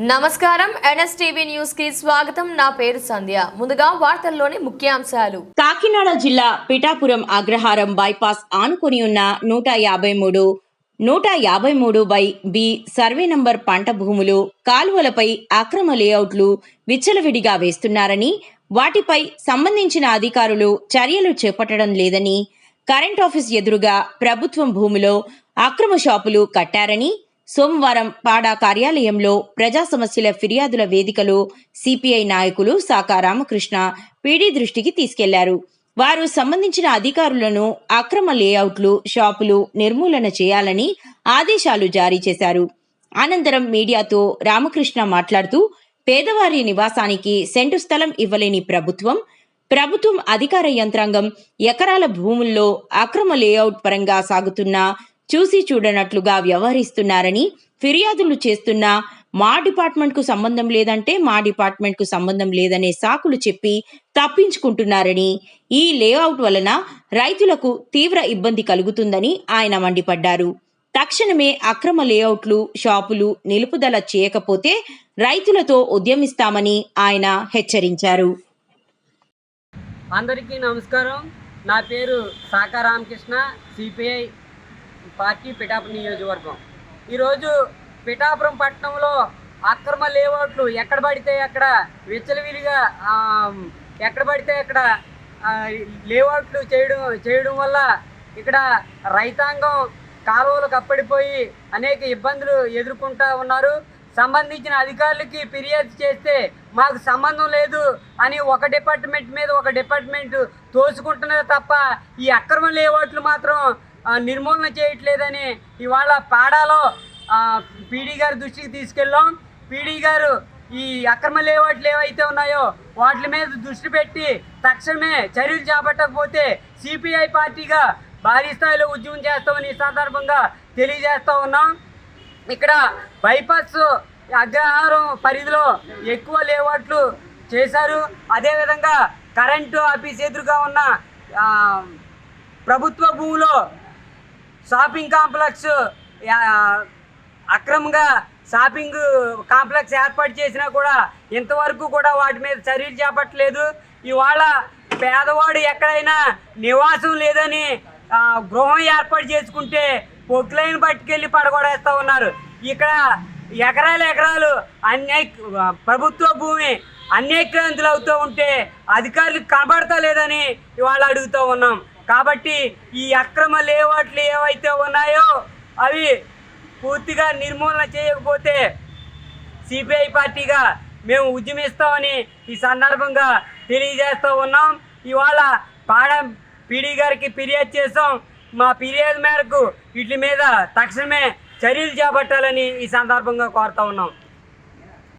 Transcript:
నమస్కారం NSTV news కి స్వాగతం. నా పేరు సంధ్య. ముందుగా వార్తల్లోని ముఖ్యాంశాలు. కాకినాడ జిల్లా పిఠాపురం అగ్రహారం బైపాస్ ఆనుకొని ఉన్న 153/బి సర్వే నంబర్ పంట భూములు, కాలువలపై అక్రమ లేఅవుట్లు విచ్చలవిడిగా వేస్తున్నారని, వాటిపై సంబంధించిన అధికారులు చర్యలు చేపట్టడం లేదని, కరెంట్ ఆఫీస్ ఎదురుగా ప్రభుత్వం భూమిలో అక్రమ షాపులు కట్టారని సోమవారం పాడా కార్యాలయంలో ప్రజా సమస్యల ఫిర్యాదుల వేదికలో సిపిఐ నాయకులు సాకా రామకృష్ణ పీడీ దృష్టికి తీసుకెళ్లారు. వారు సంబంధించిన అధికారులను అక్రమ లేఅవుట్లు, షాపులు నిర్మూలన చేయాలని ఆదేశాలు జారీ చేశారు. అనంతరం మీడియాతో రామకృష్ణ మాట్లాడుతూ, పేదవారి నివాసానికి సెంటు స్థలం ఇవ్వలేని ప్రభుత్వం అధికార యంత్రాంగం ఎకరాల భూముల్లో అక్రమ లేఅవుట్ పరంగా సాగుతున్న చూసి చూడనట్లుగా వ్యవహరిస్తున్నారని, ఫిర్యాదులు చేస్తున్నా మా డిపార్ట్మెంట్ కు సంబంధం లేదంటే మా డిపార్ట్మెంట్ కు సంబంధం లేదనే సాకులు చెప్పి తప్పించుకుంటున్నారని, ఈ లేఅవుట్ వలన రైతులకు తీవ్ర ఇబ్బంది కలుగుతుందని ఆయన మండిపడ్డారు. తక్షణమే అక్రమ లేఅవుట్లు, షాపులు నిలుపుదల చేయకపోతే రైతులతో ఉద్యమిస్తామని ఆయన హెచ్చరించారు. అందరికీ నమస్కారం. నా పేరు సాకా రామకృష్ణ, సిపిఐ పార్టీ పిఠాపురం నియోజకవర్గం. ఈరోజు పిఠాపురం పట్టణంలో అక్రమ లేఅవుట్లు ఎక్కడ పడితే అక్కడ విచ్చలవిడిగా ఎక్కడ పడితే అక్కడ లేఅవుట్లు చేయడం వల్ల ఇక్కడ రైతాంగం కాలువలు కప్పడిపోయి అనేక ఇబ్బందులు ఎదుర్కొంటూ ఉన్నారు. సంబంధించిన అధికారులకి ఫిర్యాదు చేస్తే మాకు సంబంధం లేదు అని ఒక డిపార్ట్మెంట్ మీద ఒక డిపార్ట్మెంట్ తోసుకుంటున్నది తప్ప ఈ అక్రమ లేఅవుట్లు మాత్రం నిర్మూలన చేయట్లేదని ఇవాళ పాడాలో పీడీ గారి దృష్టికి తీసుకెళ్ళాం. పీడీ గారు ఈ అక్రమ లేఅవుట్లు ఏవైతే ఉన్నాయో వాటి మీద దృష్టి పెట్టి తక్షణమే చర్యలు చేపట్టకపోతే సిపిఐ పార్టీగా భారీ స్థాయిలో ఉద్యమం చేస్తామని ఈ సందర్భంగా తెలియజేస్తూ ఉన్నాం. ఇక్కడ బైపాస్ అగ్రహారం పరిధిలో ఎక్కువ లేఅవుట్లు చేశారు. అదేవిధంగా కరెంటు ఆఫీస్ ఎదురుగా ఉన్న ప్రభుత్వ భూమిలో షాపింగ్ కాంప్లెక్స్ అక్రమంగా షాపింగ్ కాంప్లెక్స్ ఏర్పాటు చేసినా కూడా ఇంతవరకు కూడా వాటి మీద చర్యలు చేపట్టలేదు. ఇవాళ పేదవాడు ఎక్కడైనా నివాసం లేదని గృహం ఏర్పాటు చేసుకుంటే పొక్లైన్ పట్టుకెళ్ళి పడగొడేస్తూ ఉన్నారు. ఇక్కడ ఎకరాలు ప్రభుత్వ భూమి అన్యాక్రాంతులు అవుతూ ఉంటే అధికారులకు కనబడతా లేదని ఇవాళ అడుగుతూ ఉన్నాం. కాబట్టి ఈ అక్రమ లేఅవుట్లు ఏవైతే ఉన్నాయో అవి పూర్తిగా నిర్మూలన చేయకపోతే సిపిఐ పార్టీగా మేము ఉద్యమిస్తామని ఈ సందర్భంగా తెలియజేస్తూ ఉన్నాం. ఇవాళ పీడీ గారికి ఫిర్యాదు చేసాం. మా ఫిర్యాదు మేరకు వీటి మీద తక్షణమే చర్యలు చేపట్టాలని ఈ సందర్భంగా కోరుతా ఉన్నాం.